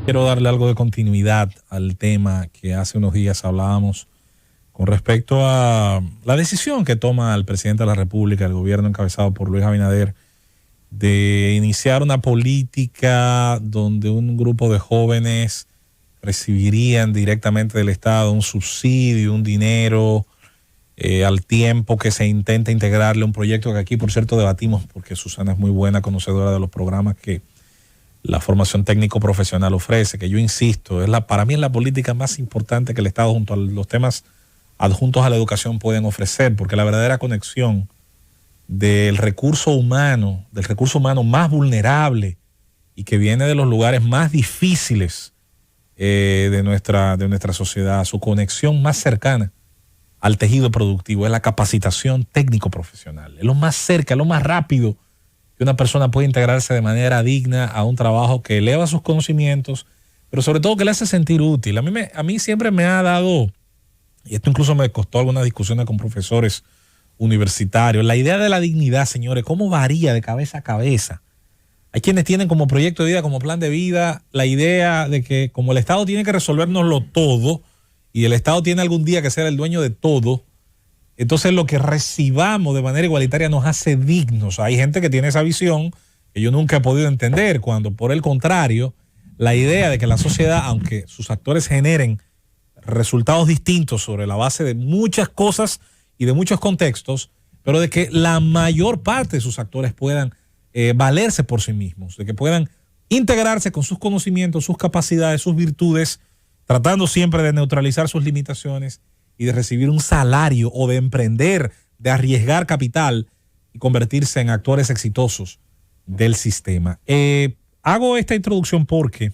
Quiero darle algo de continuidad al tema que hace unos días hablábamos con respecto a la decisión que toma el presidente de la República, el gobierno encabezado por Luis Abinader, de iniciar una política donde un grupo de jóvenes recibirían directamente del Estado un subsidio, un dinero, al tiempo que se intenta integrarle un proyecto que aquí, por cierto, debatimos, porque Susana es muy buena conocedora de los programas que la formación técnico profesional ofrece, que yo insisto, para mí es la política más importante que el Estado junto a los temas adjuntos a la educación pueden ofrecer, porque la verdadera conexión del recurso humano más vulnerable y que viene de los lugares más difíciles de nuestra sociedad, su conexión más cercana al tejido productivo es la capacitación técnico profesional. Es lo más cerca, es lo más rápido que una persona puede integrarse de manera digna a un trabajo que eleva sus conocimientos, pero sobre todo que le hace sentir útil. A mí siempre me ha dado, y esto incluso me costó algunas discusiones con profesores universitarios, la idea de la dignidad, señores, cómo varía de cabeza a cabeza. Hay quienes tienen como proyecto de vida, como plan de vida, la idea de que como el Estado tiene que resolvernoslo todo y el Estado tiene algún día que ser el dueño de todo, entonces lo que recibamos de manera igualitaria nos hace dignos. Hay gente que tiene esa visión que yo nunca he podido entender, cuando por el contrario, la idea de que la sociedad, aunque sus actores generen resultados distintos sobre la base de muchas cosas y de muchos contextos, pero de que la mayor parte de sus actores puedan valerse por sí mismos, de que puedan integrarse con sus conocimientos, sus capacidades, sus virtudes, tratando siempre de neutralizar sus limitaciones y de recibir un salario o de emprender, de arriesgar capital y convertirse en actores exitosos del sistema. Hago esta introducción porque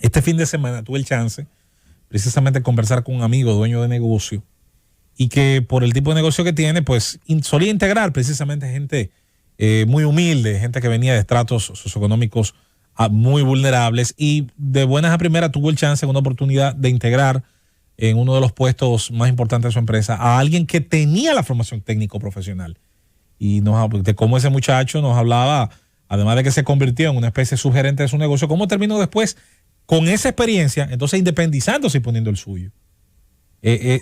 este fin de semana tuve el chance precisamente de conversar con un amigo dueño de negocio y que por el tipo de negocio que tiene, pues solía integrar precisamente gente muy humilde, gente que venía de estratos socioeconómicos muy vulnerables, y de buenas a primeras tuvo el chance, una oportunidad de integrar en uno de los puestos más importantes de su empresa a alguien que tenía la formación técnico profesional. Y de cómo ese muchacho nos hablaba, además de que se convirtió en una especie de subgerente de su negocio, cómo terminó después con esa experiencia, entonces independizándose y poniendo el suyo.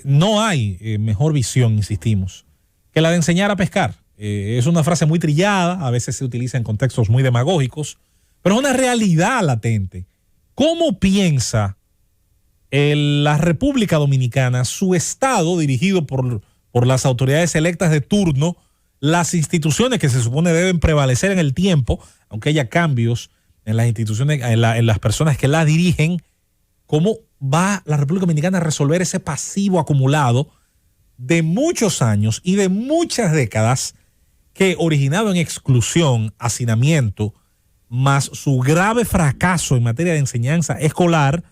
No hay mejor visión, insistimos, que la de enseñar a pescar. Es una frase muy trillada, a veces se utiliza en contextos muy demagógicos, pero es una realidad latente. ¿Cómo piensa la República Dominicana, su Estado dirigido por las autoridades electas de turno, las instituciones que se supone deben prevalecer en el tiempo, aunque haya cambios en las instituciones, en las personas que la dirigen? ¿Cómo va la República Dominicana a resolver ese pasivo acumulado de muchos años y de muchas décadas que, originado en exclusión, hacinamiento, más su grave fracaso en materia de enseñanza escolar,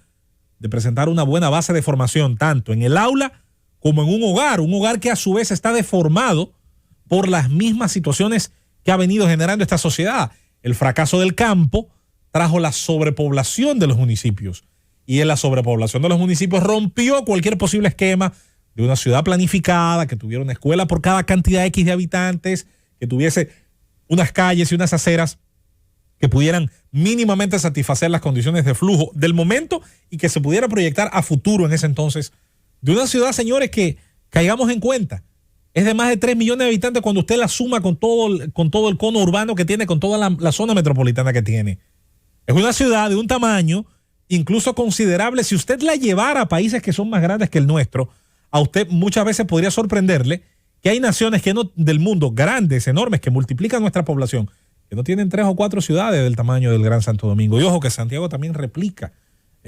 de presentar una buena base de formación tanto en el aula como en un hogar que a su vez está deformado por las mismas situaciones que ha venido generando esta sociedad? El fracaso del campo trajo la sobrepoblación de los municipios, y en la sobrepoblación de los municipios rompió cualquier posible esquema de una ciudad planificada, que tuviera una escuela por cada cantidad X de habitantes, que tuviese unas calles y unas aceras que pudieran mínimamente satisfacer las condiciones de flujo del momento y que se pudiera proyectar a futuro en ese entonces de una ciudad, señores, que caigamos en cuenta, es de más de 3 millones de habitantes cuando usted la suma con todo el cono urbano que tiene, con toda la zona metropolitana que tiene. Es una ciudad de un tamaño incluso considerable. Si usted la llevara a países que son más grandes que el nuestro, a usted muchas veces podría sorprenderle que hay naciones del mundo, grandes, enormes, que multiplican nuestra población, que no tienen 3 o 4 ciudades del tamaño del Gran Santo Domingo. Y ojo que Santiago también replica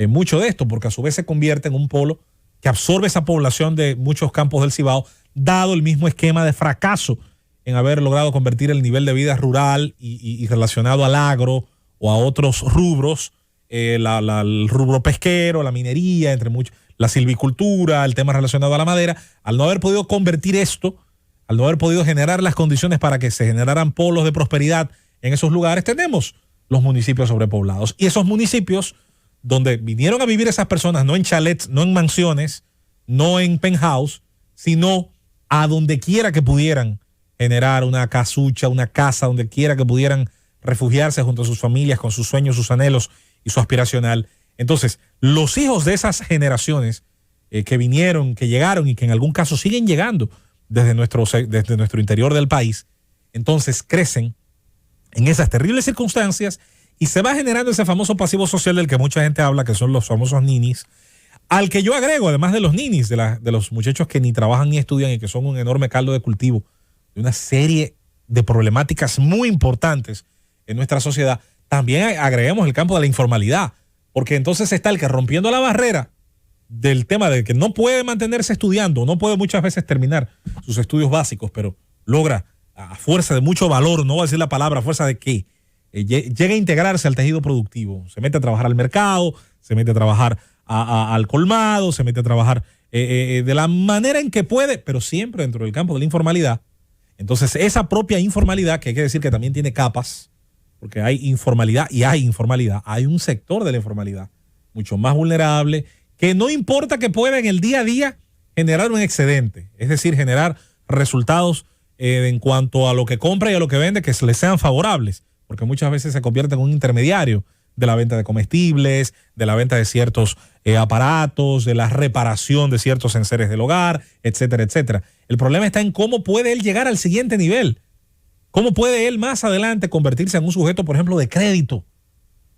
mucho de esto, porque a su vez se convierte en un polo que absorbe esa población de muchos campos del Cibao, dado el mismo esquema de fracaso en haber logrado convertir el nivel de vida rural y relacionado al agro o a otros rubros, el rubro pesquero, la minería, entre muchos, la silvicultura, el tema relacionado a la madera. Al no haber podido convertir esto, al no haber podido generar las condiciones para que se generaran polos de prosperidad en esos lugares, tenemos los municipios sobrepoblados. Y esos municipios donde vinieron a vivir esas personas, no en chalets, no en mansiones, no en penthouse, sino a donde quiera que pudieran generar una casucha, una casa, donde quiera que pudieran refugiarse junto a sus familias, con sus sueños, sus anhelos y su aspiracional. Entonces, los hijos de esas generaciones que vinieron, que llegaron y que en algún caso siguen llegando desde nuestro interior del país, entonces crecen en esas terribles circunstancias y se va generando ese famoso pasivo social del que mucha gente habla, que son los famosos ninis, al que yo agrego, además de los ninis, de los muchachos que ni trabajan ni estudian y que son un enorme caldo de cultivo de una serie de problemáticas muy importantes en nuestra sociedad, también agreguemos el campo de la informalidad, porque entonces está el que rompiendo la barrera del tema de que no puede mantenerse estudiando, no puede muchas veces terminar sus estudios básicos, pero logra a fuerza de mucho valor, no voy a decir la palabra, a fuerza de que llega a integrarse al tejido productivo, se mete a trabajar al mercado, se mete a trabajar al colmado, se mete a trabajar de la manera en que puede, pero siempre dentro del campo de la informalidad. Entonces esa propia informalidad, que hay que decir que también tiene capas, porque hay informalidad y hay informalidad, hay un sector de la informalidad mucho más vulnerable, que no importa que pueda en el día a día generar un excedente, es decir, generar resultados en cuanto a lo que compra y a lo que vende que les sean favorables, porque muchas veces se convierte en un intermediario de la venta de comestibles, de la venta de ciertos aparatos, de la reparación de ciertos enseres del hogar, etcétera, etcétera. El problema está en cómo puede él llegar al siguiente nivel, cómo puede él más adelante convertirse en un sujeto, por ejemplo, de crédito,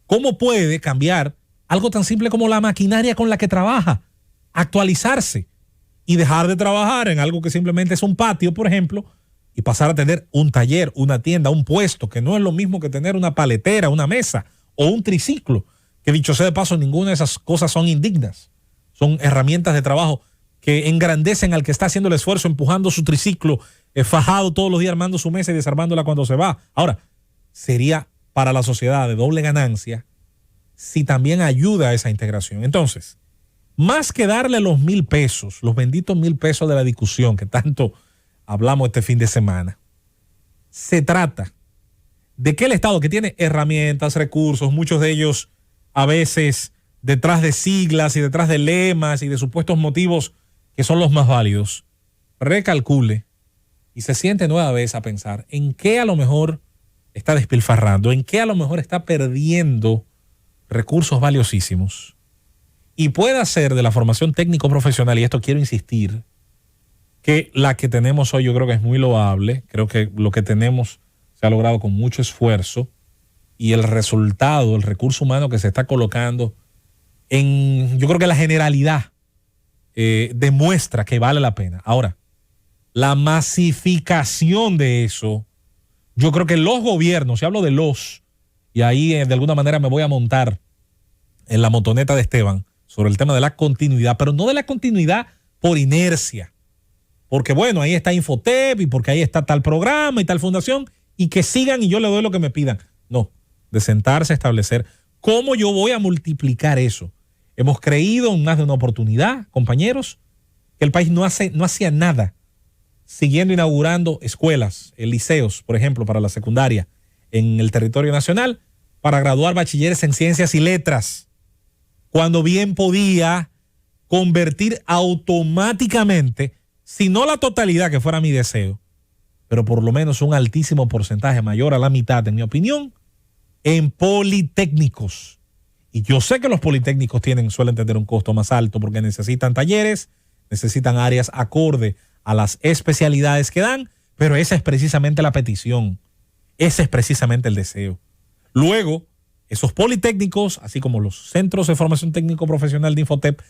cómo puede cambiar algo tan simple como la maquinaria con la que trabaja, actualizarse y dejar de trabajar en algo que simplemente es un patio, por ejemplo, y pasar a tener un taller, una tienda, un puesto, que no es lo mismo que tener una paletera, una mesa o un triciclo, que dicho sea de paso, ninguna de esas cosas son indignas. Son herramientas de trabajo que engrandecen al que está haciendo el esfuerzo, empujando su triciclo, fajado todos los días, armando su mesa y desarmándola cuando se va. Ahora, sería para la sociedad de doble ganancia si también ayuda a esa integración. Entonces, más que darle los 1,000 pesos, los benditos 1,000 pesos de la discusión que tanto hablamos este fin de semana, se trata de que el Estado, que tiene herramientas, recursos, muchos de ellos a veces detrás de siglas y detrás de lemas y de supuestos motivos que son los más válidos, recalcule y se siente nueva vez a pensar en qué a lo mejor está despilfarrando, en qué a lo mejor está perdiendo recursos valiosísimos y pueda hacer de la formación técnico profesional, y esto quiero insistir, que la que tenemos hoy yo creo que es muy loable, creo que lo que tenemos se ha logrado con mucho esfuerzo y el resultado, el recurso humano que se está colocando yo creo que la generalidad demuestra que vale la pena. Ahora, la masificación de eso, yo creo que los gobiernos, si hablo de y ahí de alguna manera me voy a montar en la motoneta de Esteban sobre el tema de la continuidad, pero no de la continuidad por inercia, porque bueno, ahí está Infotep y porque ahí está tal programa y tal fundación y que sigan y yo le doy lo que me pidan. No, de sentarse a establecer cómo yo voy a multiplicar eso. Hemos creído en más de una oportunidad, compañeros, que el país no hacía nada siguiendo inaugurando escuelas, liceos, por ejemplo, para la secundaria en el territorio nacional, para graduar bachilleres en ciencias y letras, cuando bien podía convertir automáticamente, si no la totalidad, que fuera mi deseo, pero por lo menos un altísimo porcentaje, mayor a la mitad, en mi opinión, en politécnicos. Y yo sé que los politécnicos suelen tener un costo más alto porque necesitan talleres, necesitan áreas acorde a las especialidades que dan, pero esa es precisamente la petición, ese es precisamente el deseo. Luego, esos politécnicos, así como los centros de formación técnico profesional de Infotep,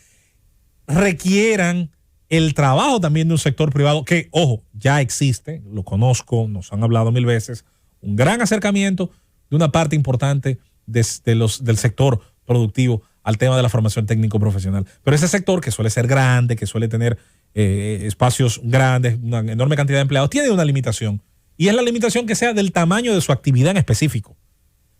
requieran el trabajo también de un sector privado que, ojo, ya existe, lo conozco, nos han hablado 1,000 veces, un gran acercamiento de una parte importante del sector productivo al tema de la formación técnico profesional. Pero ese sector, que suele ser grande, que suele tener espacios grandes, una enorme cantidad de empleados, tiene una limitación. Y es la limitación que sea del tamaño de su actividad en específico.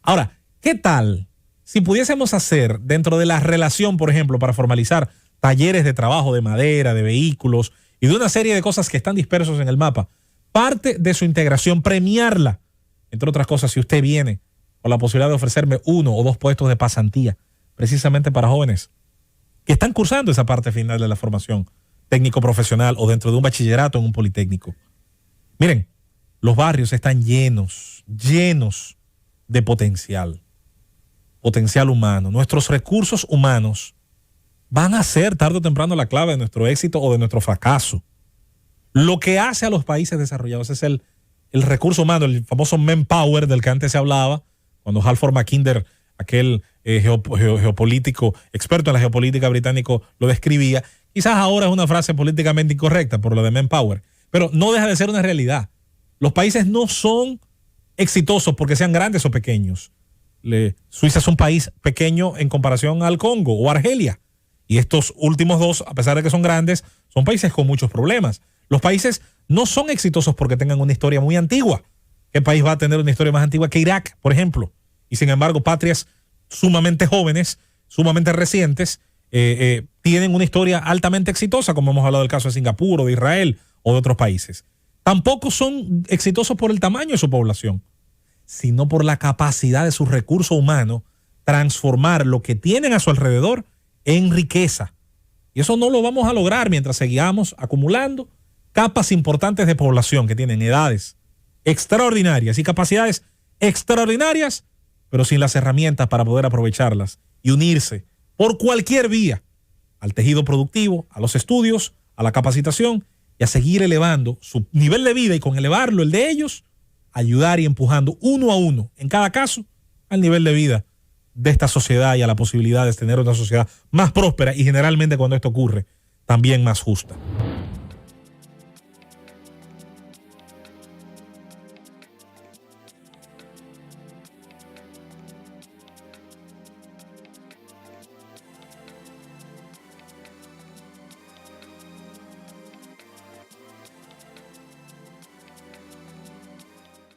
Ahora, ¿qué tal si pudiésemos hacer dentro de la relación, por ejemplo, para formalizar talleres de trabajo de madera, de vehículos y de una serie de cosas que están dispersos en el mapa, parte de su integración, premiarla, entre otras cosas, si usted viene con la posibilidad de ofrecerme 1 o 2 puestos de pasantía, precisamente para jóvenes que están cursando esa parte final de la formación técnico profesional o dentro de un bachillerato en un politécnico? Miren, los barrios están llenos de potencial. potencial humano, nuestros recursos humanos van a ser tarde o temprano la clave de nuestro éxito o de nuestro fracaso. Lo que hace a los países desarrollados es el recurso humano, el famoso manpower del que antes se hablaba, cuando Halford Mackinder, aquel geopolítico, experto en la geopolítica británico, lo describía. Quizás ahora es una frase políticamente incorrecta por lo de manpower, pero no deja de ser una realidad. Los países no son exitosos porque sean grandes o pequeños. Suiza es un país pequeño en comparación al Congo o Argelia. Y estos últimos dos, a pesar de que son grandes, son países con muchos problemas. Los países no son exitosos porque tengan una historia muy antigua. ¿Qué país va a tener una historia más antigua que Irak, por ejemplo? Y sin embargo, patrias sumamente jóvenes, sumamente recientes, tienen una historia altamente exitosa, como hemos hablado del caso de Singapur o de Israel o de otros países. Tampoco son exitosos por el tamaño de su población, sino por la capacidad de su recurso humano transformar lo que tienen a su alrededor en riqueza. Y eso no lo vamos a lograr mientras sigamos acumulando capas importantes de población que tienen edades extraordinarias y capacidades extraordinarias, pero sin las herramientas para poder aprovecharlas y unirse por cualquier vía al tejido productivo, a los estudios, a la capacitación y a seguir elevando su nivel de vida y con elevarlo, el de ellos, ayudar y empujando uno a uno, en cada caso, al nivel de vida de esta sociedad y a la posibilidad de tener una sociedad más próspera y generalmente cuando esto ocurre, también más justa.